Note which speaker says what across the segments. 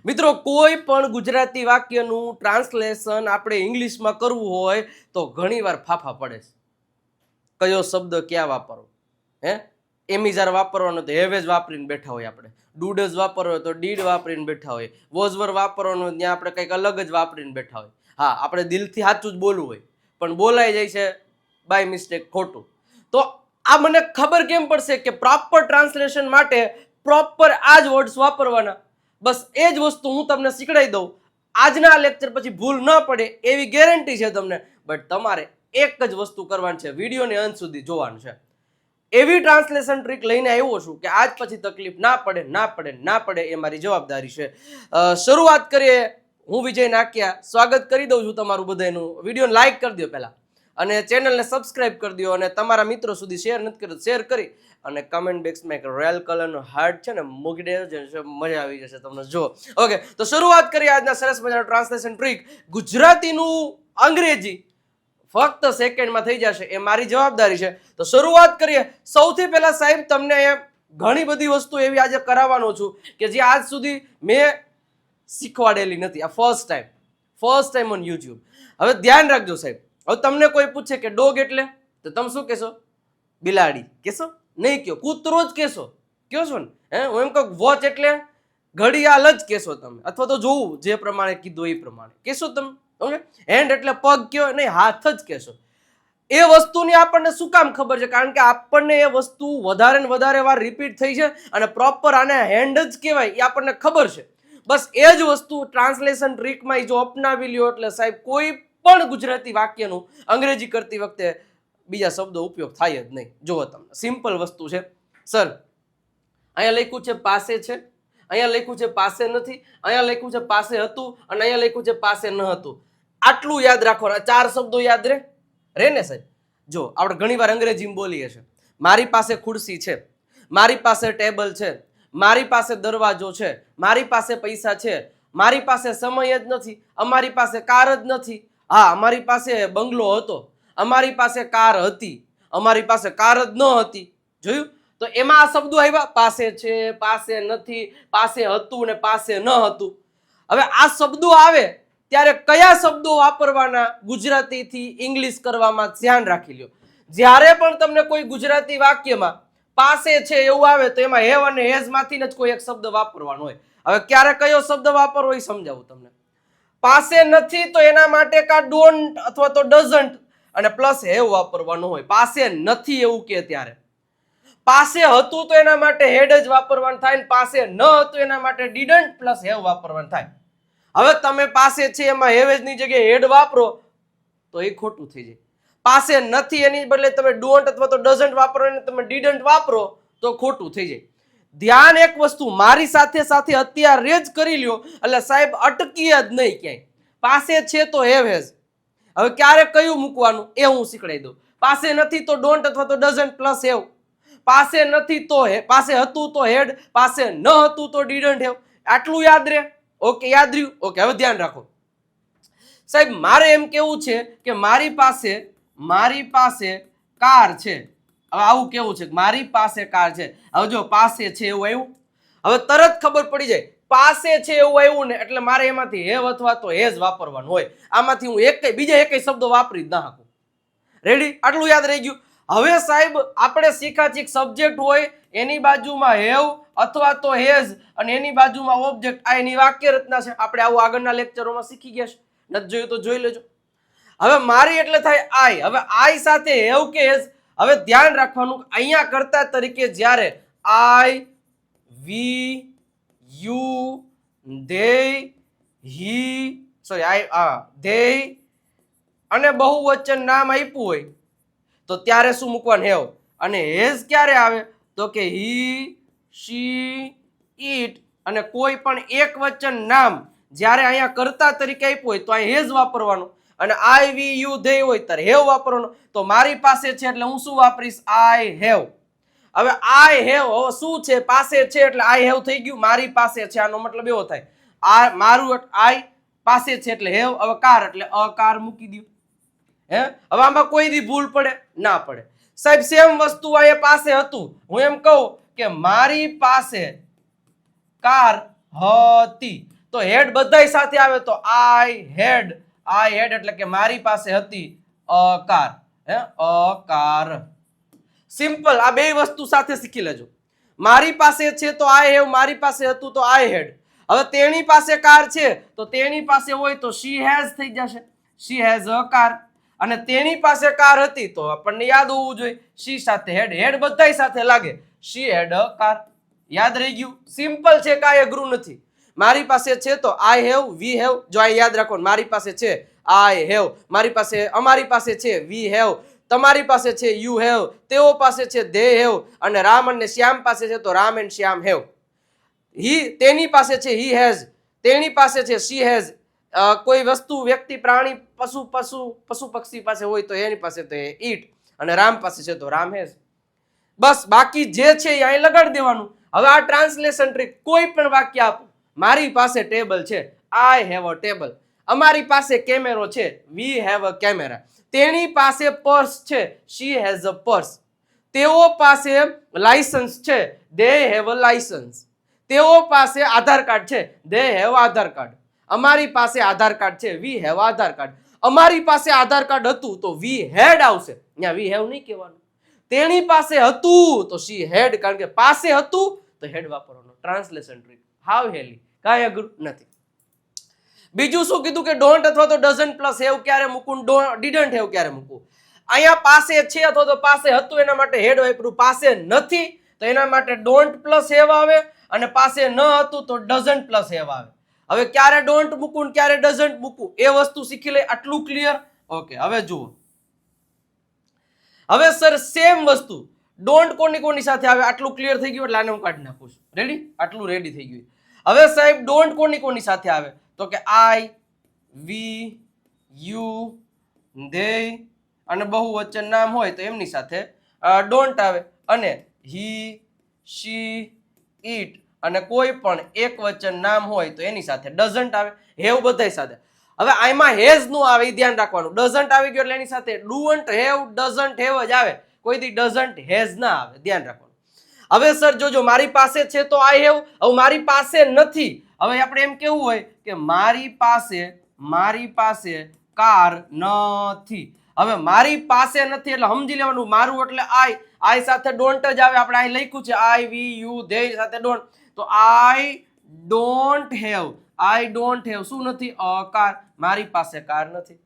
Speaker 1: મિત્રો કોઈ પણ ગુજરાતી વાક્યનું ટ્રાન્સલેશન આપણે ઇંગ્લિશમાં કરવું હોય તો ઘણીવાર ફાફા પડે છે. કયો શબ્દ ક્યાં વાપરવો? એમિઝાર વાપરવાનો તો હેવેજ વાપરીને બેઠા હોય, આપણે ડુડઝ વાપરવો હોય તો ડીડ વાપરીને બેઠા હોય, વોઝવર વાપરવાનો ત્યાં આપણે કંઈક અલગ જ વાપરીને બેઠા હોય. હા, આપણે દિલથી સાચું જ બોલવું હોય પણ બોલાઈ જાય છે બાય મિસ્ટેક ખોટું. તો આ મને ખબર કેમ પડશે કે પ્રોપર ટ્રાન્સલેશન માટે પ્રોપર આ જ વર્ડ્સ વાપરવાના. બસ એ જ વસ્તુ હું તમને શીખડાવી દઉં. આજના લેક્ચર પછી ભૂલ ન પડે એવી ગેરંટી છે તમને. બટ તમારે એક જ વસ્તુ કરવાની છે, વિડીયોને અંત સુધી જોવાનું છે. એવી ટ્રાન્સલેશન ટ્રીક લઈને આવ્યો છું કે આજ પછી તકલીફ ના પડે એ મારી જવાબદારી છે. શરૂઆત કરીએ. હું વિજય નાકિયા સ્વાગત કરી દઉં છું તમારું બધાનું. વિડીયોને લાઈક કરી દો પહેલા અને ચેનલને સબસ્ક્રાઇબ કરી દો અને તમારા મિત્રો સુધી શેર નથી કર્યું શેર કરી અને કમેન્ટ બોક્સમાં એક રોયલ કલરનો હાર્ટ છે ને મૂકી દેજો, મજા આવી જશે તમને. જો ઓકે, તો શરૂઆત કરીએ આજના સરસ મજાના ટ્રાન્સલેશન ટ્રીક. ગુજરાતીનું અંગ્રેજી ફક્ત સેકન્ડમાં થઈ જશે એ મારી જવાબદારી છે. તો શરૂઆત કરીએ. સૌથી પહેલા સાહેબ તમને અહીંયા ઘણી બધી વસ્તુ એવી આજે કરાવવાનો છું કે જે આજ સુધી મેં શીખવાડેલી નથી. આ ફર્સ્ટ ટાઈમ ઓન યુટ્યુબ. હવે ધ્યાન રાખજો સાહેબ. હવે તમને કોઈ પૂછે કે ડોગ એટલે, તો તમે શું કહેશો? બિલાડી કહેશો? નહીં કહો, કૂતરો જ કહેશો. કહો છો ને? હું એમ કહું વોચ એટલે ઘડિયાળ જ કહેશો તમે, અથવા તો જોવું જે પ્રમાણે કીધું એ પ્રમાણે કહેશો તમે. ઓકે, હેન્ડ એટલે પગ કયો, નહીં હાથ જ કહેશો. એ વસ્તુની આપણને શું કામ ખબર છે? કારણ કે આપણને એ વસ્તુ વધારે ને વધારે વાર રિપીટ થઈ છે અને પ્રોપર આને હેન્ડ જ કહેવાય એ આપણને ખબર છે. બસ એ જ વસ્તુ ટ્રાન્સલેશન ટ્રીકમાં જો અપનાવી લ્યો એટલે સાહેબ કોઈ પણ ગુજરાતી વાક્યનું અંગ્રેજી કરતી વખતે બીજા શબ્દો ઉપયોગ થાય જ નહીં. જુઓ તમને સિમ્પલ વસ્તુ છે. સર, અહીંયા લખ્યું છે પાસે છે, અહીંયા લખ્યું છે પાસે નથી, અહીંયા લખ્યું છે પાસે હતું અને અહીંયા લખ્યું છે પાસે ન હતું. આટલું યાદ રાખવાના. 4 શબ્દો યાદ રે ને સાહેબ. જો આપણે ઘણી વાર અંગ્રેજીમાં બોલીએ છીએ. મારી પાસે ખુરશી છે, મારી પાસે ટેબલ છે, મારી પાસે દરવાજો છે, મારી પાસે પૈસા છે, મારી પાસે સમય જ નથી, અમારી પાસે કાર જ નથી. હા, અમારી પાસે બંગલો હતો, અમારી પાસે કાર હતી, અમારી પાસે કાર જ ન હતી. જોયું? તો એમાં આ શબ્દો આવ્યા, પાસે છે, પાસે નથી, પાસે હતું ને પાસે ન હતું. હવે આ શબ્દો આવે ત્યારે કયા શબ્દો વાપરવાના ગુજરાતીથી ઇંગ્લિશ કરવામાં ધ્યાન રાખી લ્યો. જ્યારે પણ તમને કોઈ ગુજરાતી વાક્યમાં પાસે છે એવું આવે તો એમાં હેવ અને હેઝ માંથી જ કોઈ એક શબ્દ વાપરવાનો હોય. હવે ક્યારે કયો શબ્દ વાપરવો એ સમજાવું તમને. પાસે નથી તો એના માટે કા ડોન્ટ અથવા તો ડઝન્ટ અને પ્લસ હેવ વાપરવાનું હોય. પાસે નથી એવું કે ત્યારે. પાસે હતું તો એના માટે હેડ જ વાપરવાનું થાય ને પાસે ન હતું એના માટે ડીડન્ટ પ્લસ હેવ વાપરવાનું થાય. હવે તમે પાસે છે એમાં હેવેજ ની જગ્યાએ હેડ વાપરો તો એ ખોટું થઈ જાય. પાસે નથી એની બદલે તમે ડોન્ટ અથવા તો ડઝન્ટ વાપરો અને તમે ડીડન્ટ વાપરો તો ખોટું થઈ જાય. ધ્યાન એક વસ્તુ મારી સાથે સાથે અત્યારે જ કરી લ્યો એટલે સાહેબ અટકીએ જ નહીં ક્યાંય. પાસે છે તો હેવ હેઝ. હવે ક્યારે કયું મૂકવાનું એ હું શીખડાઈ દઉં. પાસે નથી તો ડોન્ટ અથવા તો ડઝન્ટ પ્લસ હેવ. પાસે નથી તો પાસે હતું તો હેડ, પાસે ન હતું તો ડીડન્ટ હેવ. આટલું યાદ રહે? ઓકે, યાદ રહ્યું? ઓકે, હવે ધ્યાન રાખો સાહેબ. મારે એમ કેવું છે કે મારી પાસે કાર છે. હવે આવું કેવું છે મારી પાસે કાર છે. હવે જો પાસે છે એવું આવ્યું, હવે તરત ખબર પડી જાય પાસે છે એવું આવ્યું ને એટલે મારે એમાંથી હેવ અથવા તો હેઝ વાપરવાનું હોય. આમાંથી હું બીજા એક શબ્દો વાપરી જ ના શકું. રેડી? આટલું યાદ રહી ગયું. હવે સાહેબ આપણે શીખાચીક સબ્જેક્ટ હોય એની બાજુમાં હેવ અથવા તો હેઝ અને એની બાજુમાં ઓબ્જેક્ટ, આ એની વાક્ય રચના છે. આપણે આવું આગળના લેક્ચરોમાં શીખી ગયા છે. નથી જોયું તો જોઈ લેજો. હવે મારી એટલે થાય આઈ. હવે આઈ સાથે હેવ કે હેઝ. હવે ધ્યાન રાખવાનું અહીંયા કર્તા તરીકે જ્યારે આઈ, વી, યુ, ધે, હી, ધે અને બહુવચન નામ આપ્યું હોય તો ત્યારે શું મૂકવાનું? હેવ. અને હેઝ ક્યારે આવે તો કે હી, શી, ઈટ અને કોઈ પણ એક વચન નામ જ્યારે અહીંયા કર્તા તરીકે આપ્યું હોય તો અહીં હેઝ વાપરવાનું અને આઈ, વી, યુ, ધે હોય ત્યારે હેવ વાપરવાનું. તો મારી પાસે છે એટલે હું શું વાપરીશ? I have. હવે આઈ હેવ હવે શું છે? પાસે છે એટલે આઈ હેવ થઈ ગયું. મારી પાસે છે આનો મતલબ એવો થાય આ મારું આઈ પાસે છે એટલે હેવ. હવે કાર એટલે અકાર મૂકી દઉં. હવે આમાં કોઈ દી ભૂલ પડે? ના પડે. સાહેબ સેમ વસ્તુ આ પાસે હતું. હું એમ કહું કે મારી પાસે કાર હતી તો હેડ બધાય સાથે આવે તો આઈ હેડ એટલે કે મારી પાસે હતી a car, a car. Simple. આ બે વસ્તુ સાથે શીખી લેજો. મારી પાસે છે તો આઈ હેવ, મારી પાસે હતું તો આઈ હેડ. હવે તેણી પાસે કાર છે તો તેણી પાસે હોય તો શી હેઝ થઈ જશે, શી હેઝ અ કાર. અને તેની પાસે કાર હતી તો આપણને યાદ હોવું જોઈએ શી સાથે હેડ, હેડ બધાય સાથે લાગે, શી હેડ અ કાર. યાદ રહી ગયું? સિમ્પલ છે, કાંઈ અઘરું નથી. મારી પાસે છે તો આઈ હેવ, વી હેવ. જો આ યાદ રાખો, મારી પાસે છે આઈ હેવ, મારી પાસે, અમારી પાસે છે વી હેવ, તમારી પાસે છે યુ હેવ, તેઓ પાસે છે ધે હેવ, અને રામ અને શ્યામ પાસે છે તો રામ એન્ડ શ્યામ હેવ. તેની પાસે છે હી હેઝ, તેની પાસે છે શી હેઝ. કોઈ વસ્તુ, વ્યક્તિ, પ્રાણી, પશુ પક્ષી પાસે હોય તો એની પાસે તો ઈટ, અને રામ પાસે છે તો રામ હેઝ. બસ બાકી જે છે એ અહીં લગાડી દેવાનું. હવે આ ટ્રાન્સલેશન ટ્રીક, કોઈ પણ વાક્ય આપો. મારી પાસે ટેબલ છે, આઈ હેવ અ ટેબલ. અમારી પાસે કેમેરો છે, વી હેવ અ કેમેરા. તેની પાસે પર્સ છે, શી હેઝ અ પર્સ. તેઓ પાસે લાયસન્સ છે, દે હેવ અ લાયસન્સ. તેઓ પાસે આધાર કાર્ડ છે, દે હેવ આધાર કાર્ડ. અમારી પાસે આધાર કાર્ડ છે, વી હેવ આધાર કાર્ડ. અમારી પાસે આધાર કાર્ડ હતું તો વી હેડ આવશે, ત્યાં વી હેવ નહીં કહેવાનું. તેની પાસે હતું તો શી હેડ, કારણ કે પાસે હતું તો હેડ વાપરવાનો. ટ્રાન્સલેશન ટ્રીક હાવ હેલી, કાંઈ અઘરું નથી. બીજું શું કીધું કે ડોન્ટ અથવા તો ડઝન્ટ પ્લસ હેવ ક્યારે મૂકવું, ડીડન્ટ હેવ ક્યારે મૂકવું. અહીંયા પાસે છે અથવા તો પાસે હતું એના માટે હેડ વાપર્યું, પાસે નથી તો એના માટે ડોન્ટ પ્લસ હેવ આવે, અને પાસે ન હતું તો ડઝન્ટ પ્લસ હેવ આવે. હવે ક્યારે ડોન્ટ મૂકવું ક્યારે ડઝન્ટ મૂકવું એ વસ્તુ શીખી લે. આટલું ક્લિયર? ઓકે. હવે જુઓ, હવે સર સેમ વસ્તુ ડોન્ટ કોની સાથે આવે આટલું ક્લિયર થઈ ગયું એટલે આને હું કાઢી નાખું છું. રેડી? આટલું રેડી થઈ ગયું. હવે સાહેબ ડોન્ટ કોની સાથે આવે તો કે આઈ, વી, યુ, ધે, અને બહુવચન નામ હોય તો એમની સાથે ડોન્ટ આવે, અને હી, શી, ઈટ, અને કોઈ પણ એક વચન નામ હોય તો એની સાથે ડઝન્ટ આવે. હેવ બધાય સાથે. હવે આમાં હેઝ નું આવે, એ ધ્યાન રાખવાનું. ડઝન્ટ આવી ગયો એટલે એની સાથે ડુવન્ટ હેવ, ડઝન્ટ હેવ જ આવે, કોઈ દી ડઝન્ટ હેઝ ના આવે, ધ્યાન રાખવાનું. હવે સર જોજો, મારી પાસે છે તો આઈ હેવ. હવે મારી પાસે નથી, હવે આપણે એમ કેવું હોય કે મારી પાસે કાર નથી. હવે મારી પાસે નથી એટલે સમજી લેવાનું, મારું એટલે આઈ સાથે ડોન્ટ જ આવે. આપણે અહીં લખ્યું છે આઈ, વી, યુ, ધે સાથે ડોન્ટ, તો આઈ ડોન્ટ હેવ, શું નથી? A car. મારી પાસે કાર નથી.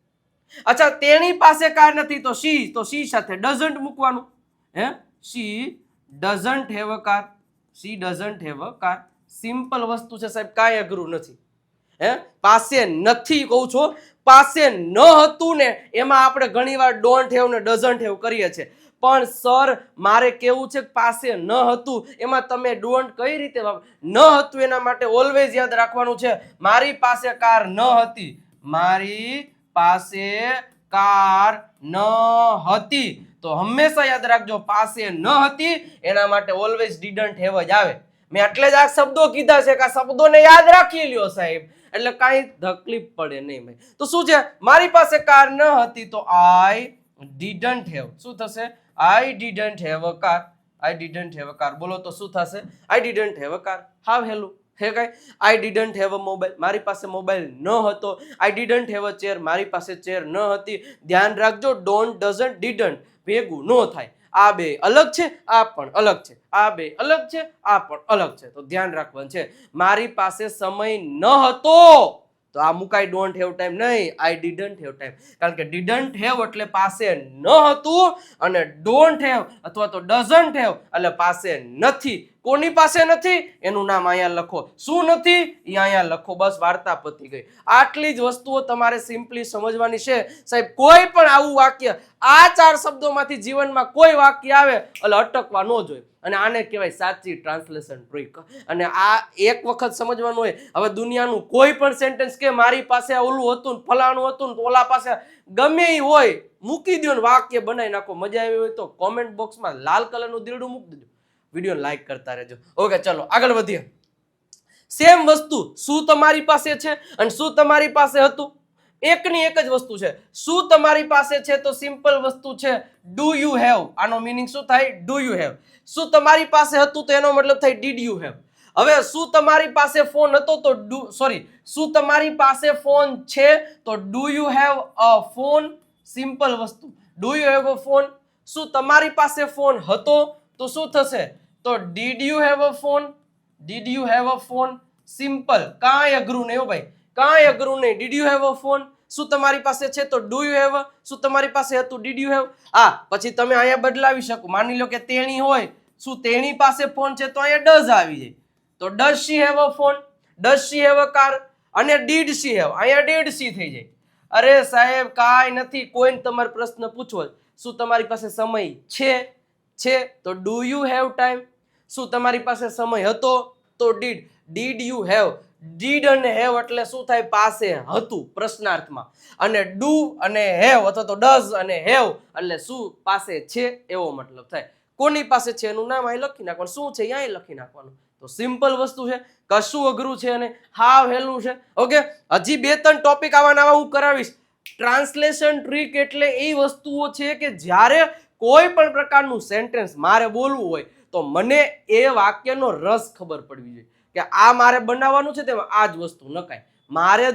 Speaker 1: અચ્છા, તેની પાસે કાર નથી તો શી સાથે ડઝન્ટ મૂકવાનું. She doesn't have a car, she doesn't have a car. Simple વસ્તુ છે સાહેબ, કાંઈ અઘરું નથી. પાસે નથી કહું છું, પાસે ન હતું ને એમાં આપણે ઘણીવાર ડોન્ટ હેવ ને ડઝન્ટ હેવ કરીએ છીએ. પણ સર મારે કેવું છે કે પાસે ન હતું એમાં તમે ડોન્ટ કઈ રીતે ન હતું એના માટે ઓલવેઝ યાદ રાખવાનું છે મારી પાસે કાર ન હતી, મારી પાસે કાર ન હતી. તો હંમેશા યાદ રાખજો, પાસે ન હતી એના માટે ઓલવેઝ ડીડન્ટ હેવ જ આવે. મેં એટલે જ આ શબ્દો કીધા છે કે આ શબ્દોને યાદ રાખી લ્યો સાહેબ, એટલે કાંઈ તકલીફ પડે નહીં ભાઈ. તો શું છે? મારી પાસે કાર ન હતી તો આઈ ડીડન્ટ હેવ. શું થશે? I didn't have a car. I didn't have a car. બોલો તો શું થશે? I didn't have a car. હાવ હેલું હે કાંઈ. I didn't have a mobile. મારી પાસે મોબાઈલ ન હતો. I didn't have a chair. મારી પાસે ચેર ન હતી. ધ્યાન રાખજો, ડોન્ટ, ડઝન્ટ, ડીડન્ટ ભેગું ન થાય. આ બે અલગ છે, આ પણ અલગ છે. આ બે અલગ છે, આ પણ અલગ છે. તો ધ્યાન રાખવાનું છે. મારી પાસે સમય ન હતો તો આ મુકાય ડોન્ટ હેવ ટાઈમ નહીં, આઈ ડીડન્ટ હેવ ટાઈમ. કારણ કે ડીડન્ટ હેવ એટલે પાસે ન હતું, અને ડોન્ટ હેવ અથવા તો ડઝન્ટ હેવ એટલે પાસે નથી. કોની પાસે નથી એનું નામ અહીંયા લખો. શું નથી એ અહીંયા લખો. બસ વાર્તા પતી ગઈ. આટલી જ વસ્તુઓ તમારે સિમ્પલી સમજવાની છે સાહેબ. કોઈ પણ આવું વાક્ય, આ 4 શબ્દોમાંથી જીવનમાં કોઈ વાક્ય આવે એટલે અટકવા ન જોઈએ. અને આને કહેવાય સાચી ટ્રાન્સલેશન ટ્રીક. અને આ એક વખત સમજવાનું હોય. હવે દુનિયાનું કોઈ પણ સેન્ટેન્સ કે મારી પાસે ઓલું હતું ને ફલાણું હતું ને ઓલા પાસે, ગમે એ હોય મૂકી દો ને વાક્ય બનાવી નાખો. મજા આવી હોય તો કોમેન્ટ બોક્સમાં લાલ કલરનું દીરડું મૂકી દેજો. વિડીયો લાઈક કરતા રહેજો. ઓકે, ચલો આગળ વધીએ. સેમ વસ્તુ શું તમારી પાસે છે અને શું તમારી પાસે હતું, એકની એક જ વસ્તુ છે. શું તમારી પાસે છે તો સિમ્પલ વસ્તુ છે ડુ યુ હેવ. આનો મીનિંગ શું થાય? Do you have. શું તમારી પાસે હતું તો એનો મતલબ થાય ડીડ યુ હેવ. હવે શું તમારી પાસે ફોન હતો તો શું તમારી પાસે ફોન છે તો do you have a phone. Simple વસ્તુ, do you have a phone. શું તમારી પાસે ફોન હતો તો શું થશે તો did you have a phone. Did you have a phone. Simple, કાંઈ અઘરું નહીં ભાઈ, કાંઈ અઘરું નહીં. Did you have a phone. શું તમારી પાસે છે તો ડુ યુ હેવ. શું તમારી પાસે હતું ડીડ યુ હેવ. પછી તમે અહીંયા બદલાવી શકો. માની લો કે તેણી હોય, શું તેણી પાસે ફોન છે તો અહીંયા ડઝ આવી જાય. તો does she have a phone. Does she have a car. અને ડીડ શી હેવ, અહીંયા ડીડ શી થઈ જાય. અરે સાહેબ કાંઈ નથી. કોઈને તમારો પ્રશ્ન પૂછવો, શું તમારી પાસે સમય છે તો ડુ યુ હેવ ટાઈમ. શું તમારી પાસે સમય હતો તો did. Did you have. Did અને હેવ એટલે શું થાય પાસે હતું પ્રશ્નાર્થમાં. અને ડુ અને હેવ અથવા તો ડઝ અને હેવ એટલે શું પાસે છે એવો મતલબ થાય. કોની પાસે છે એનું નામ અહીં લખી નાખવાનું, શું છે અહીં લખી નાખવાનું. તો સિમ્પલ વસ્તુ છે, કશું અઘરું છે અને હાવ હેલું છે. ઓકે, હજી 2-3 ટોપિક આવા નવા હું કરાવીશ. ટ્રાન્સલેશન ટ્રીક એટલે એ વસ્તુઓ છે કે જ્યારે કોઈ પણ પ્રકારનું સેન્ટેન્સ મારે બોલવું હોય તો મને એ વાક્યનો રસ ખબર પડવી જોઈએ કે આ મારે બનાવવાનું છે તેમાં આ જ વસ્તુ નખાય. મારે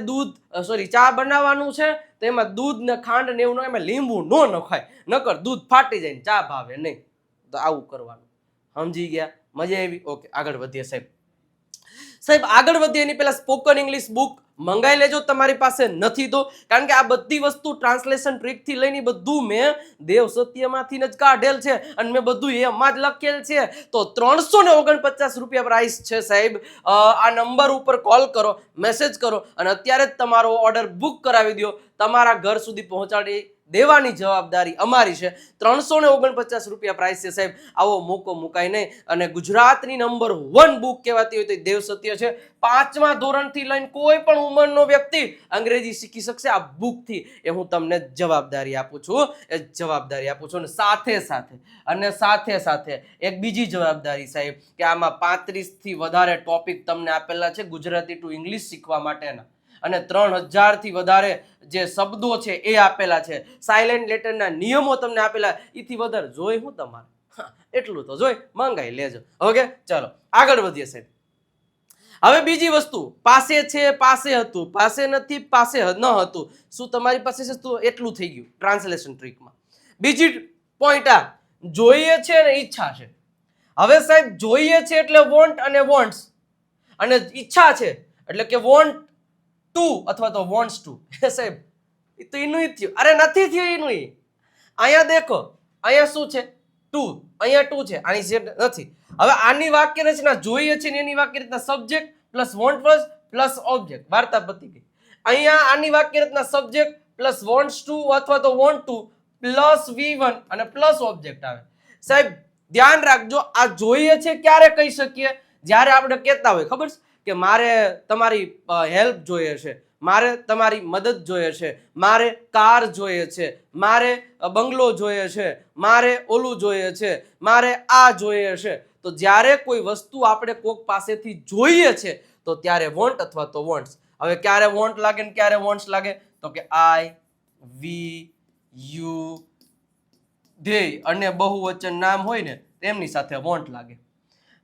Speaker 1: ચા બનાવવાનું છે તેમાં દૂધ ને ખાંડ ને એવું એમાં લીંબુ ન નખાય, નકર દૂધ ફાટી જાય ને ચા ભાવે નહીં. તો આવું કરવાનું. સમજી ગયા? મજા આવી? ઓકે, આગળ વધીએ સાહેબ આગળ વધીએ એની પહેલા સ્પોકન ઇંગ્લિશ બુક મંગાઈ લેજો તમારી પાસે નથી તો, કારણ કે આ બધી વસ્તુ ટ્રાન્સલેશન ટ્રીક થી લઈને બધું મેં દેવ સત્યમાંથી જ કાઢેલ છે અને મેં બધું એમાં જ લખેલ છે. તો 349 રૂપિયા પ્રાઇસ છે સાહેબ. આ નંબર ઉપર કોલ કરો, મેસેજ કરો અને અત્યારે જ તમારો ઓર્ડર બુક કરાવી દો. તમારા ઘર સુધી પહોંચાડી દેવાની જવાબદારી અમારી છે. 349 રૂપિયા પ્રાઇસ છે સાહેબ. આવો મોકો મુકાય નહીં. અને ગુજરાતની નંબર 1 બુક કહેવાતી હોય તો દેવ સત્ય છે. 5મા ધોરણથી લઈને કોઈ પણ ઉંમરનો વ્યક્તિ અંગ્રેજી શીખી શકશે આ બુકથી. એ હું તમને જવાબદારી આપું છું. અને સાથે સાથે એક બીજી જવાબદારી સાહેબ કે આમાં 35 થી વધારે ટોપિક તમને આપેલા છે ગુજરાતી ટુ ઇંગ્લિશ શીખવા માટેના. અને 3000 થી વધારે જે શબ્દો છે એ આપેલા છે. સાયલેન્ટ લેટરના નિયમો તમને આપેલા. એથી વધારે જોઈ હું તમારે એટલું તો જોઈ મંગાઈ લેજો. ઓકે, ચાલો આગળ વધીએ સાહેબ. હવે બીજી વસ્તુ, પાસે છે પાસે હતું, પાસે નથી પાસે ન હતું. શું તમારી પાસે છે તો એટલું થઈ ગયું ટ્રાન્સલેશન ટ્રીકમાં. બીજી પોઈન્ટ આ જોઈએ છે ને ઈચ્છા છે. હવે સાહેબ જોઈએ છે એટલે વોન્ટ અને વોન્ટ્સ, અને ઈચ્છા છે એટલે કે વોન્ટ ટુ અથવા તો વોન્ટ્સ ટુ. સાહેબ એ તો એનું થયું. અરે નથી થયું એનું. અહીંયા દેખો, અહીંયા શું છે ટુ, અહીંયા ટુ છે, આની જે નથી. હવે આની વાક્ય રચના જોઈએ છે ને એની વાક્ય રચના subject plus want plus object, વાર્તા પતી ગઈ. અહીંયા આની વાક્ય રચના સબ્જેક્ટ પ્લસ વોન્ટ્સ ટુ અથવા તો વોન્ટ ટુ પ્લસ V1 અને પ્લસ ઓબ્જેક્ટ આવે. સાહેબ ધ્યાન રાખજો, આ જોઈએ છે ક્યારે કહી શકીએ જ્યારે આપણે કહેતા હોય ખબર છે કે મારે તમારી હેલ્પ જોઈએ છે, મારે તમારી મદદ જોઈએ છે, મારે કાર જોઈએ છે, મારે બંગલો જોઈએ છે, મારે ઓલું જોઈએ છે, મારે આ જોઈએ છે. તો જ્યારે કોઈ વસ્તુ આપણે કોક પાસેથી જોઈએ છે તો ત્યારે વોન્ટ અથવા તો વોન્ટ્સ. હવે ક્યારે વોન્ટ લાગે ને ક્યારે વોન્ટ્સ લાગે તો કે આઈ, વી, યુ, ધ્યેય અને બહુવચન નામ હોય ને તેમની સાથે વોન્ટ લાગે.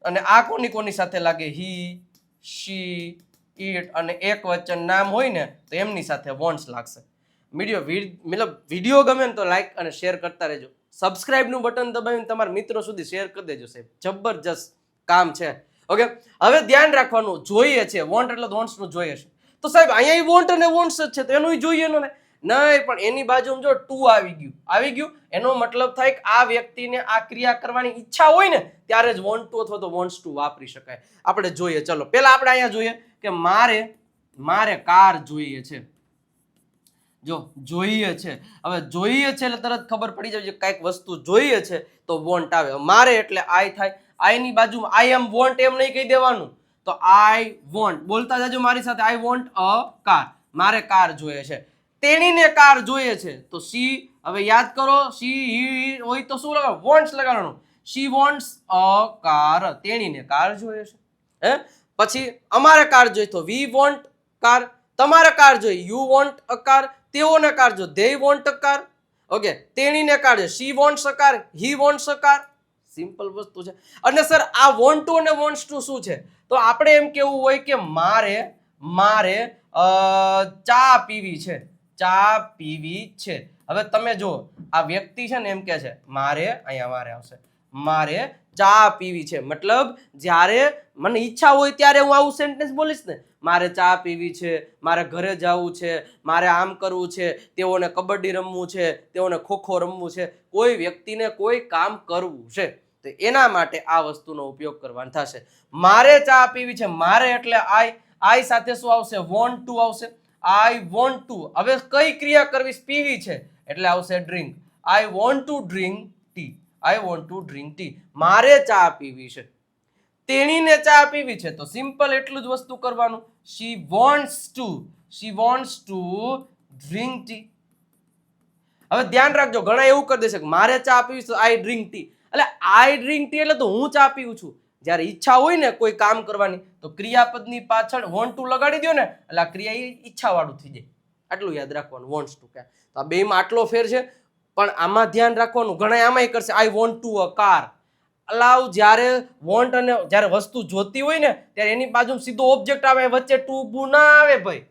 Speaker 1: અને આ કોની સાથે લાગે? હી, શી, ઇટ. અને એક વચન નામ હોય ને તો એમની સાથે વોન્ટ્સ લાગશે. વિડીયો ગમે ને તો લાઈક અને શેર કરતા રહેજો. સબસ્ક્રાઇબ નું બટન દબાવીને તમારા મિત્રો સુધી શેર કરી દેજો સાહેબ. જબરજસ્ત કામ છે. ઓકે, હવે ધ્યાન રાખવાનું, જોઈએ છે વોન્ટ એટલે વોન્ટ્સ નું જોઈએ છે. તો સાહેબ અહીંયા વોન્ટ અને વોન્ટ્સ જ છે તો એનું જોઈએ ને નહીં, પણ એની બાજુમાં જો ટુ આવી ગયું એનો મતલબ થાય કે આ વ્યક્તિને આ ક્રિયા કરવાની ઈચ્છા હોય ને ત્યારે જ વોન્ટ ટુ અથવા તો વોન્ટ્સ ટુ વાપરી શકાય. આપણે જોઈએ, ચલો પહેલા આપણે અહીંયા જોઈએ કે મારે કાર જોઈએ છે. જો જોઈએ છે, હવે જોઈએ છે એટલે તરત ખબર પડી જાય કઈક વસ્તુ જોઈએ છે તો વોન્ટ આવે. મારે એટલે આઈ થાય. આઈ ની બાજુમાં આઈ એમ વોન્ટ એમ નહીં કહી દેવાનું. તો આઈ વોન્ટ બોલતા જાજો મારી સાથે. આઈ વોન્ટ અ કાર, મારે કાર જોઈએ છે. તેણીને કાર જોઈએ છે તો સી. હવે યાદ કરો, સી હોય તો શું લગાડવાનું? વોન્ટ્સ લગાડવાનું. સી વોન્ટ્સ અ કાર, તેણીને કાર જોઈએ છે. પછી અમારે કાર જોઈએ તો વી વોન્ટ કાર. તમારે કાર જોઈએ, યુ વોન્ટ અ કાર. તેઓને કાર જો, they want a car. Okay, તેણીને કાર છે, she wants a car, he wants a car. Simple વસ્તુ છે. અને સર આ વોન્ટ ટુ અને વોન્ટ્સ ટુ શું છે? તો આપણે એમ કેવું હોય કે મારે ચા પીવી છે, ચા પીવી છે. હવે તમે જો આ વ્યક્તિ છે ને એમ કે છે મારે, અહીંયા મારે આવશે, મારે ચા પીવી છે, મતલબ જ્યારે મને ઈચ્છા હોય ત્યારે હું આવું સેન્ટેન્સ બોલીશ ને, મારે ચા પીવી છે, મારે ઘરે જવું છે, મારે આમ કરવું છે, તેઓને કબડ્ડી રમવું છે, તેઓને ખોખો રમવું છે, કોઈ વ્યક્તિને કોઈ કામ કરવું છે, તો એના માટે આ વસ્તુનો ઉપયોગ કરવાનો થશે. મારે ચા પીવી છે, મારે એટલે આઈ સાથે શું આવશે? વોન્ટ ટુ આવશે. I want to. હવે કઈ ક્રિયા કરવી? પીવી છે એટલે આવશે drink. I want to drink tea. I want to drink tea. મારે ચા પીવી છે, તેણીને ચા પીવી છે, તો સિમ્પલ એટલું જ વસ્તુ કરવાનું. શી વોન્ટ્સ ટુ ડ્રિંક ટી. હવે ધ્યાન રાખજો, ઘણા એવું કરી દેશે કે મારે ચા પીવી છે, આઈ ડ્રિંક ટી. એટલે આઈ ડ્રિંક ટી એટલે તો હું ચા પીવું છું. જ્યારે ઈચ્છા હોય ને કોઈ કામ કરવાની, તો ક્રિયાપદની પાછળ વોન્ટ ટુ લગાડી દો ને, એટલે આ ક્રિયા ઈચ્છા વાળું થઈ જાય. આટલું યાદ રાખવાનું, વોન્ટ્સ ટુ. તો આ બેમાં આટલો ફેર છે, પણ આમાં ધ્યાન રાખવાનું. ઘણા આમાંય કરશે I want to a car. Allow જ્યારે વોન્ટ અને જ્યારે વસ્તુ જોતી હોય ને ત્યારે એની બાજુ સીધો ઓબ્જેક્ટ આવે, વચ્ચે ટુ બુ ના આવે ભાઈ.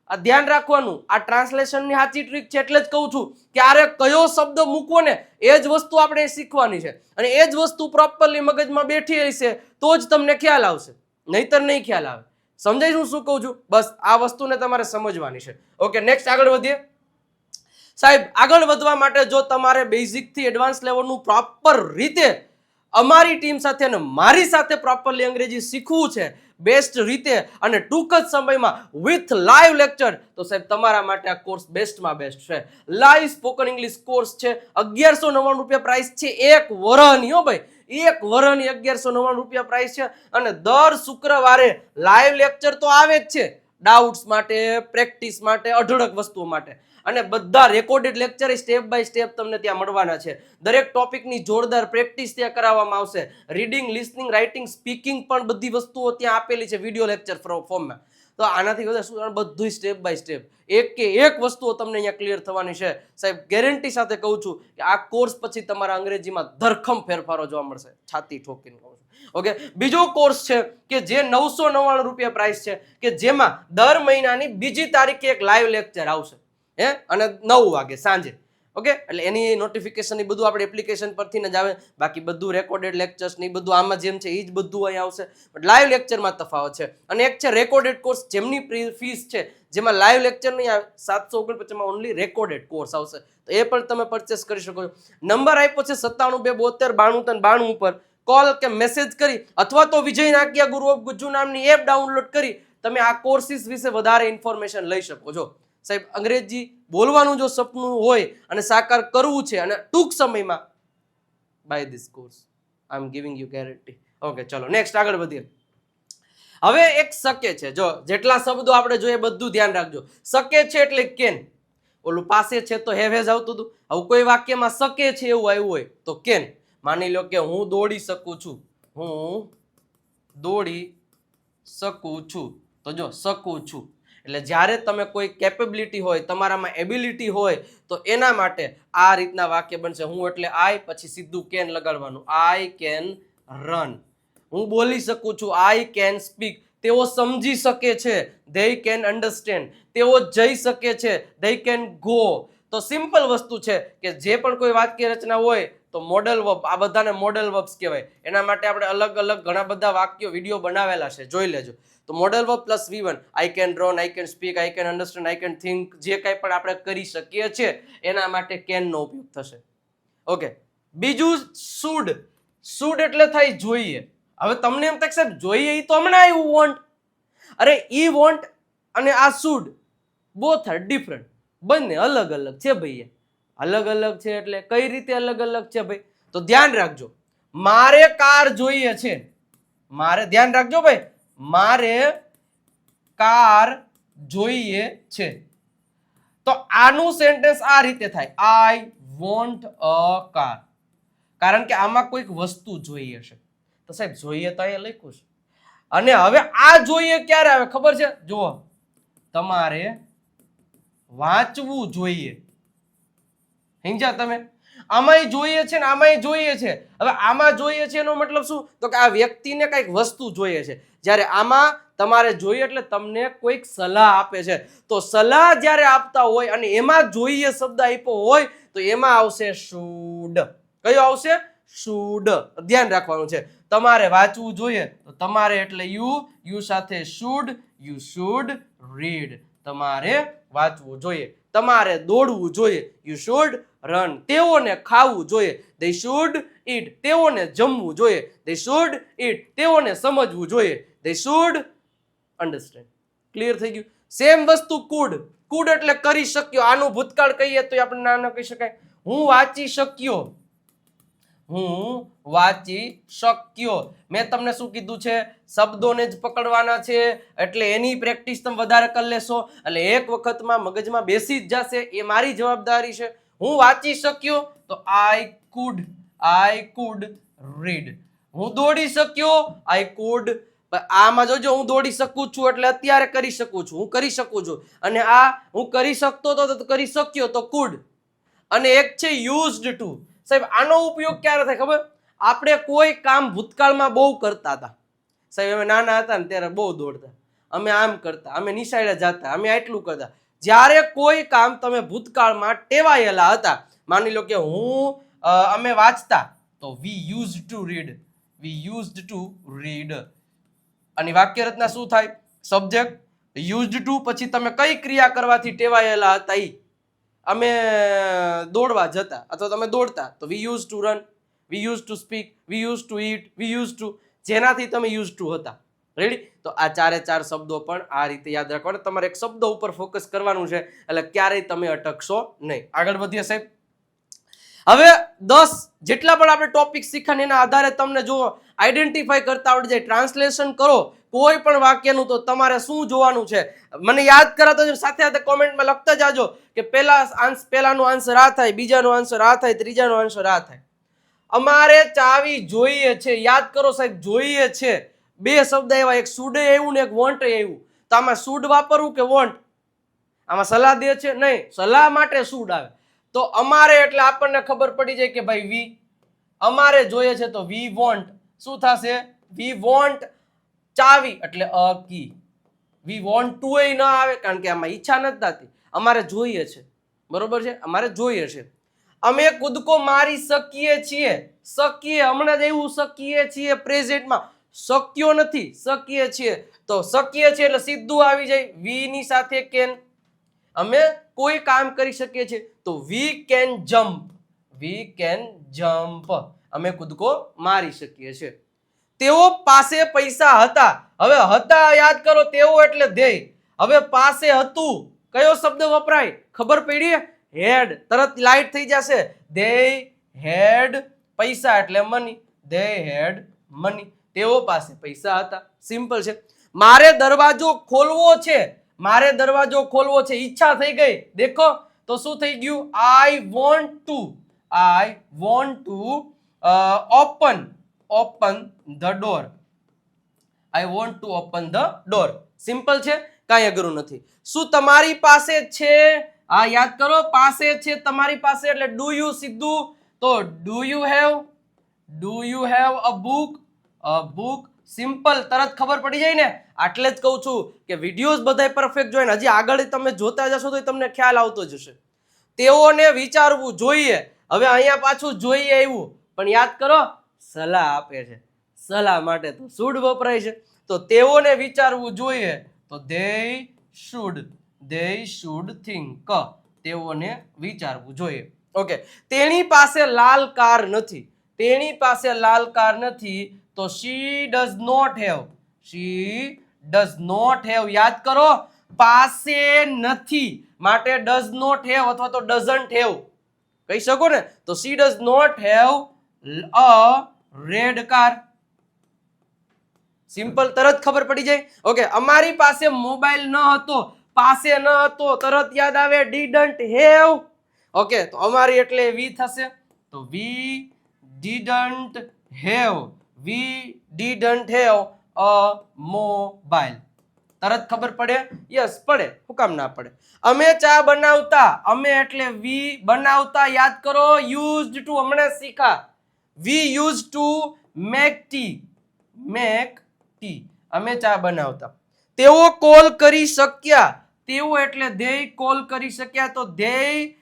Speaker 1: આ ધ્યાન રાખવાનું. આ ટ્રાન્સલેશનની સાચી ટ્રીક છે, એટલે જ કહું છું ક્યારે કયો શબ્દ મૂકવો ને એ જ વસ્તુ આપણે શીખવાની છે, અને એ જ વસ્તુ પ્રોપરલી મગજમાં બેઠી હશે તો જ તમને ખ્યાલ આવશે, નહીતર નહીં ખ્યાલ આવે. સમજાય હું શું કહું છું? બસ આ વસ્તુને તમારે સમજવાની છે. ઓકે, નેક્સ્ટ આગળ વધીએ. સાહેબ આગળ વધવા માટે જો તમારે બેઝિક થી એડવાન્સ લેવલનું પ્રોપર રીતે અમારી ટીમ સાથે અને મારી સાથે પ્રોપરલી અંગ્રેજી શીખવું છે બેસ્ટ રીતે અને ટૂંક જ સમયમાં વિથ લાઈવ લેક્ચર, તો સાહેબ તમારા માટે આ કોર્સ બેસ્ટમાં બેસ્ટ છે. લાઈવ સ્પોકન ઇંગ્લિશ કોર્સ છે. 1199 રૂપિયા પ્રાઇસ છે, એક વરની. હો ભાઈ, એક વરની 1199 રૂપિયા પ્રાઇસ છે. અને દર શુક્રવારે લાઈવ લેક્ચર તો આવે જ છે, ડાઉટ્સ માટે, પ્રેક્ટિસ માટે, અઢળક વસ્તુઓ માટે. અને બધા recorded lecture step by step તમને ત્યાં મળવાના છે. દરેક ટોપિકની જોરદાર પ્રેક્ટિસ ત્યાં કરાવવામાં આવશે. રીડિંગ, લિસનિંગ, રાઇટિંગ, સ્પીકિંગ પણ બધી વસ્તુઓ ત્યાં આપેલી છે વિડીયો લેક્ચર ફોર્મમાં. તો આનાથી વધારે શું, બધું સ્ટેપ બાય સ્ટેપ એક કે એક વસ્તુઓ તમને અહીંયા ક્લિયર થવાની છે. સાહેબ ગેરંટી સાથે કહું છું કે આ કોર્સ પછી તમારા અંગ્રેજીમાં ધરખમ ફેરફારો જોવા મળશે, છાતી ઠોકીને કહું છું. ઓકે, બીજો કોર્સ છે કે જે 999 રૂપિયા પ્રાઇસ છે, કે જેમાં દર મહિનાની બીજી તારીખે એક લાઈવ લેક્ચર આવશે, અને 9 વાગે સાંજે. ઓકે, એટલે એની નોટિફિકેશન એ બધું આપણે એપ્લિકેશન પરથી જ આવે. બાકી બધું રેકોર્ડેડ લેક્ચર્સ ને બધું આમાં જેમ છે એ જ બધું અહીં આવશે, બટ લાઈવ લેક્ચરમાં તફાવત છે. અને એક છે રેકોર્ડેડ કોર્સ, જેમની ફીસ છે, જેમાં લાઈવ લેક્ચર નહીં આવે, 749 ઓનલી રેકોર્ડેડ કોર્સ આવશે. તો એ પણ તમે પરચેસ કરી શકો છો. નંબર આપ્યો છે 97 272 92 ઉપર કોલ કે મેસેજ કરી, અથવા તો વિજય નાકિયા ગુરુ ઓફ ગુજ્જુ નામની એપ ડાઉનલોડ કરી તમે આ કોર્સિસ વિશે વધારે ઇન્ફોર્મેશન લઈ શકો છો. સાહેબ અંગ્રેજી બોલવાનું જો સપનું હોય અને સાકાર કરવું છે અને ટૂંક સમયમાં, by this course I am giving you guarantee. Okay, ચલો નેક્સ્ટ આગળ વધીએ. હવે એક શકે છે, જો જેટલા શબ્દો આપણે જોઈએ બધું ધ્યાન રાખજો. શકે છે એટલે કેન. ઓલું પાસે છે તો હેવ હેઝ આવતું હતું. હવે કોઈ વાક્યમાં શકે છે એવું આવ્યું હોય તો કેન. માની લો કે હું દોડી શકું છું, હું દોડી શકું છું, તો જો શકું છું એટલે જ્યારે તમે કોઈ કેપેબિલિટી હોય, તમારામાં એબિલિટી હોય, તો એના માટે આ રીતના વાક્ય બનશે. હું એટલે આઈ, પછી સીધું કેન લગાડવાનું. I can run. હું બોલી શકું છું, આઈ કેન સ્પીક. તેઓ સમજી શકે છે, ધે કેન અન્ડરસ્ટેન્ડ. તેઓ જઈ શકે છે, ધે કેન ગો. તો સિમ્પલ વસ્તુ છે કે જે પણ કોઈ વાક્ય રચના હોય તો મોડલ વર્બ, આ બધાને મોડલ વર્બ્સ કહેવાય. એના માટે આપણે અલગ અલગ ઘણા બધા વાક્યો વિડીયો બનાવેલા છે, જોઈ લેજો. તો model verb plus V1, I can run, I can speak, I can understand, I can think, જે કંઈ પણ આપણે કરી શકીએ છીએ એના માટે કેન નો ઉપયોગ થશે. ઓકે, બીજું શુડ. શુડ એટલે થાય જોઈએ. હવે તમને એમ થાય સાહેબ જોઈએ એ તો હમણાં આવ્યું વોન્ટ. અરે ઈ વોન્ટ અને આ શુડ બોથ આર ડિફરન્ટ. બંને અલગ અલગ છે ભાઈ. અલગ અલગ છે એટલે કઈ રીતે અલગ અલગ છે ભાઈ? તો ધ્યાન રાખજો. મારે કાર જોઈએ છે, મારે ધ્યાન રાખજો ભાઈ, મારે કાર જોઈએ છે, તો આનું સેન્ટેન્સ આ રીતે થાય, આઈ વોન્ટ અ કાર. કારણ કે આમાં કોઈક વસ્તુ જોઈએ છે. તો સાહેબ જોઈએ તો અહીંયા લખ્યું છે. અને હવે આ જોઈએ ક્યારે આવે ખબર છે? જુઓ, તમારે વાંચવું જોઈએ. સમજ્યા તમે? આમાંય જોઈએ છે ને આમાંય જોઈએ છે. હવે આમાં જોઈએ છે એનો મતલબ શું? તો કે આ વ્યક્તિને કંઈક વસ્તુ જોઈએ છે. જ્યારે આમાં તમારે જોઈએ એટલે તમને કોઈક સલાહ આપે છે. તો સલાહ જ્યારે આપતા હોય અને એમાં જોઈએ શબ્દ આપ્યો હોય તો એમાં આવશે શુડ. કયો આવશે? શુડ. ધ્યાન રાખવાનું છે. તમારે વાંચવું જોઈએ તો તમારે એટલે યુ સાથે શુડ, યુ શુડ રીડ. તમારે વાંચવું જોઈએ. તમારે દોડવું જોઈએ, યુ શુડ રન. તેઓને ખાવું જોઈએ, they should eat. તેઓને જમવું જોઈએ, they should eat. તેઓને સમજવું જોઈએ, they should understand. ક્લિયર થઈ ગયું? સેમ વસ્તુ કુડ. કુડ એટલે કરી શક્યો. આનું ભૂતકાળ કહીએ તો આપણે નાનો કહી શકાય, હું વાંચી શક્યો. હું વાંચી શક્યો. મેં તમને શું કીધું છે? શબ્દોને જ પકડવાના છે એટલે એની પ્રેક્ટિસ તમે વધારે કરી લેશો એટલે એક વખતમાં મગજમાં બેસી જ જશે. એ મારી જવાબદારી છે. હું વાંચી શક્યો તો આઈ કુડ રીડ. હું દોડી શક્યો, આઈ કુડ. આમાં જોજો, હું દોડી શકું છું એટલે અત્યારે કરી શકું છું, હું કરી શકું છું. અને આ હું કરી શકતો તો કરી શક્યો તો કુડ. અને એક છે યુઝડ ટુ. સાહેબ આનો ઉપયોગ ક્યારે થાય ખબર? આપણે કોઈ કામ ભૂતકાળમાં બહુ કરતા હતા. સાહેબ અમે નાના હતા ને ત્યારે બહુ દોડતા, અમે આમ કરતા, અમે નિશાળે જતા, અમે આટલું કરતા. જ્યારે કોઈ કામ તમે ભૂતકાળમાં ટેવાયેલા હતા, માની લો કે અમે વાંચતા તો we use to read, we used to read. અને વાક્ય રચના શું થાય? સબ્જેક્ટ યુઝડ ટુ પછી તમે કઈ ક્રિયા કરવાથી ટેવાયેલા હતા ઈ. અમે દોડવા જતા અથવા તમે દોડતા તો we use two run, V use to speak, V use to eat, V use two, જેનાથી તમે યુઝ ટુ હતા. રેડી? તો આ ચારે ચાર શબ્દો પણ આ રીતે યાદ રાખવાના. તમારે એક શબ્દ ઉપર ફોકસ કરવાનું છે એટલે ક્યારેય તમે અટકશો નહીં. આગળ વધીએ સાહેબ. હવે 10 જેટલા પણ આપણે ટોપિક શીખ્યા એના આધારે તમને જો આઈડેન્ટિફાઈ કરતા આવડી જાય, ટ્રાન્સલેશન કરો કોઈ પણ વાક્યનું, તો તમારે શું જોવાનું છે મને યાદ કરાતો સાથે સાથે કોમેન્ટમાં લખતા જાજો કે પહેલાનો આન્સર આ થાય, બીજાનો આન્સર આ થાય, ત્રીજાનો આન્સર આ થાય. અમારે ચાવી જોઈએ છે. યાદ કરો સાહેબ, જોઈએ છે. બે શબ્દ આવ્યા, એક શુડ આવ્યું ને એક વોન્ટ આવ્યું. તો આમાં શુડ વાપરવું કે વોન્ટ? આમાં સલાહ દે છે? નહીં, સલાહ માટે શુડ આવે. તો અમારે એટલે આપણને ખબર પડી જાય કે ભાઈ વી, અમારે જોઈએ છે તો વી વોન્ટ. શું થશે? વી વોન્ટ ચાવી એટલે અ કી. વી વોન્ટ ટુ એ ન આવે કારણ કે આમાં ઈચ્છા નથી થતી, અમારે જોઈએ છે. બરોબર છે? અમારે જોઈએ છે. અમે કૂદકો મારી શકીએ છીએ. શકીએ હમણાં જ એવું શકીએ છીએ પ્રેઝન્ટમાં, શક્યો નથી, શકીએ છીએ. તો શકીએ છીએ એટલે સીધું આવી જાય વી ની સાથે કેન. અમે કોઈ કામ કરી શકીએ છીએ તો we can jump, we can jump. અમે કૂદકો મારી શકીએ છીએ. તેઓ પાસે પૈસા હતા. હવે હતા યાદ કરો, તેઓ એટલે ધ્યેય. હવે પાસે હતું, કયો શબ્દ વપરાય? ખબર પડી? હેડ. તરત લાઈટ થઈ જશે. ધે હેડ પૈસા એટલે મની, ધે હેડ મની. તેઓ પાસે પૈસા હતા. સિમ્પલ છે. મારે દરવાજો ખોલવો છે, મારે દરવાજો ખોલવો છે, ઈચ્છા થઈ ગઈ. દેખો તો શું થઈ ગયું? I want to, I want to open the door. I want to open the door. Simple છે, કાંઈ અઘરું નથી. શું તમારી પાસે છે? હા યાદ કરો, પાસે છે તમારી પાસે એટલે ડુ યુ સીધું. તો do you have a book? A book. Simple, તરત ખબર પડી જાય ને. આટલે જ કહું છું કે વિડીયોઝ બધાય પરફેક્ટ જોઈને હજી આગળ તમે જોતા જશો તો તમને ખ્યાલ આવતો જશે. તેઓને વિચારવું જોઈએ. હવે અહીંયા પાછું જોઈએ આવ્યું પણ યાદ કરો, સલાહ આપે છે. સલાહ માટે તો શુડ વપરાય છે. તો તેઓને વિચારવું જોઈએ તો they should think. તેઓને વિચારવું જોઈએ. ઓકે. તેની પાસે લાલ કાર નથી, તેની પાસે લાલ કાર નથી તો she does not have, she does not have. યાદ કરો, પાસે નથી માટે does not have અથવા તો doesn't have કહી શકો ને. તો she does not have a red car. Simple, તરત ખબર પડી જાય. ઓકે. અમારી પાસે મોબાઈલ ન હતો, પાસે ન હતો તરત યાદ આવે didn't have. ઓકે. તો અમારી એટલે વી થશે. તો we didn't have a mobile. તરત ખબર પડે? યસ પડે. શું કામ ના પડે? અમે ચા બનાવતા, અમે એટલે વી, બનાવતા યાદ કરો, યુઝડ ટુ હમણાં શીખા. We use to make tea, make tea, અમે ચા બનાવતા. તેઓ કોલ કરી શક્યા, તેઓ એટલે they કોલ કરી શક્યા, તો they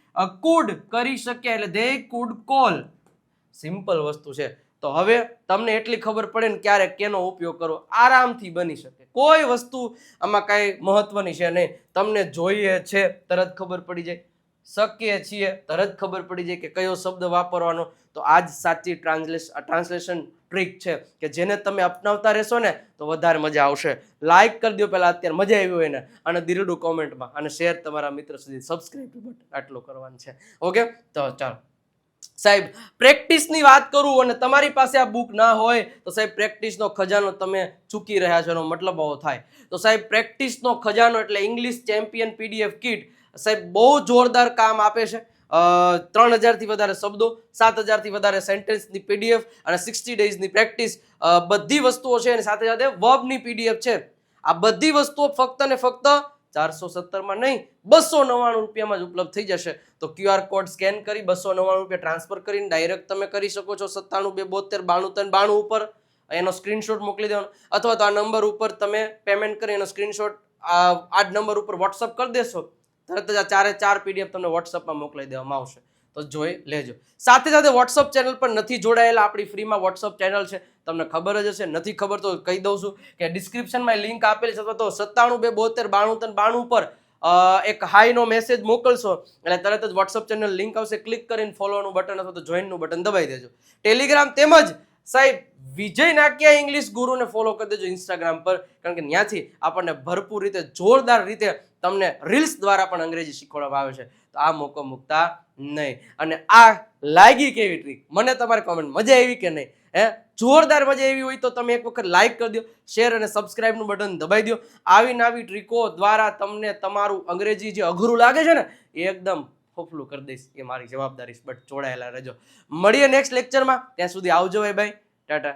Speaker 1: could કરી શક્યા એટલે they could call. સિમ્પલ વસ્તુ છે. તો હવે તમને એટલી ખબર પડે ને ક્યારે કેનો ઉપયોગ કરવો, આરામથી બની શકે. કોઈ વસ્તુ આમાં કાંઈ મહત્વની છે નહીં. તમને જોઈએ છે તરત ખબર પડી જાય, શકીએ છીએ તરત ખબર પડી જાય કે કયો શબ્દ વાપરવાનો. તો આ જ સાચી ટ્રાન્સલેશન ટ્રીક છે કે જેને તમે અપનાવતા રહેશો ને તો વધારે મજા આવશે. લાઈક કરી દો પહેલા અત્યારે મજા આવી હોય ને, અને દીરડું કોમેન્ટમાં, અને શેર તમારા મિત્ર સુધી, સબસ્ક્રાઇબ બટન આટલું કરવાનું છે. ઓકે, તો ચાલો સાહેબ પ્રેક્ટિસની વાત કરું અને તમારી પાસે આ બુક ના હોય તો સાહેબ પ્રેક્ટિસનો ખજાનો તમે ચૂકી રહ્યા છો એનો મતલબ આવો થાય. તો સાહેબ પ્રેક્ટિસનો ખજાનો એટલે ઇંગ્લિશ ચેમ્પિયન પીડીએફ કીટ સાહેબ બહુ જોરદાર કામ આપે છે. 3000 થી વધારે શબ્દો, 7000 થી વધારે સેન્ટેન્સની પીડીએફ અને 60 ડેઝની પ્રેક્ટિસ, બધી વસ્તુઓ છે અને સાથે સાથે વર્બની પીડીએફ છે. આ બધી વસ્તુઓ ફક્ત ને ફક્ત 417 માં નહીં 299 રૂપિયામાં જ ઉપલબ્ધ થઈ જશે. તો QR કોડ સ્કેન કરી 299 રૂપિયા ટ્રાન્સફર કરીને ડાયરેક્ટ તમે કરી શકો છો 97 272 93 92 ઉપર એનો સ્ક્રીનશોટ મોકલી દેવાનો, અથવા તો આ નંબર ઉપર તમે પેમેન્ટ કરી એનો સ્ક્રીનશોટ આ નંબર ઉપર વોટ્સઅપ કરી દેશો, તરત જ આ 4 PDF તમને વોટ્સઅપમાં મોકલી દેવામાં આવશે. તો જોઈ લેજો. સાથે સાથે વોટ્સઅપ ચેનલ પર નથી જોડાયેલા, આપણી ફ્રીમાં વોટ્સઅપ ચેનલ છે, તમને ખબર જ હશે. નથી ખબર તો કહી દઉં છું કે ડિસ્ક્રિપ્શનમાં લિંક આપેલી છે, અથવા તો 97 272 93 92 ઉપર એક હાઈનો મેસેજ મોકલશો એટલે તરત જ વોટ્સઅપ ચેનલ લિંક આવશે. ક્લિક કરીને ફોલોનું બટન અથવા તો જોઈનનું બટન દબાઈ દેજો. ટેલિગ્રામ તેમજ સાહેબ વિજય નાકિયા ઇંગ્લિશ ગુરુને ફોલો કરી દેજો ઇન્સ્ટાગ્રામ પર, કારણ કે ત્યાંથી આપણને ભરપૂર રીતે જોરદાર રીતે તમને રીલ્સ દ્વારા પણ અંગ્રેજી શીખવાડવામાં આવે છે. તો આ મોકો મૂકતા નહીં. અને આ લાગી કેવી ટ્રીક મને તમારે કોમેન્ટ મજા આવી કે નહીં? જોરદાર મજા આવી હોય તો તમે એક વખત લાઈક કરી દો, શેર અને સબસ્ક્રાઇબનું બટન દબાઈ દો. આવી નવી ટ્રીકો દ્વારા તમને તમારું અંગ્રેજી જે અઘરું લાગે છે ને એ એકદમ ફોફલું કરી દઈશ, એ મારી જવાબદારી છે. બટ જોડાયેલા રહેજો. મળીએ નેક્સ્ટ લેક્ચરમાં, ત્યાં સુધી આવજો ભાઈ, ટાટા.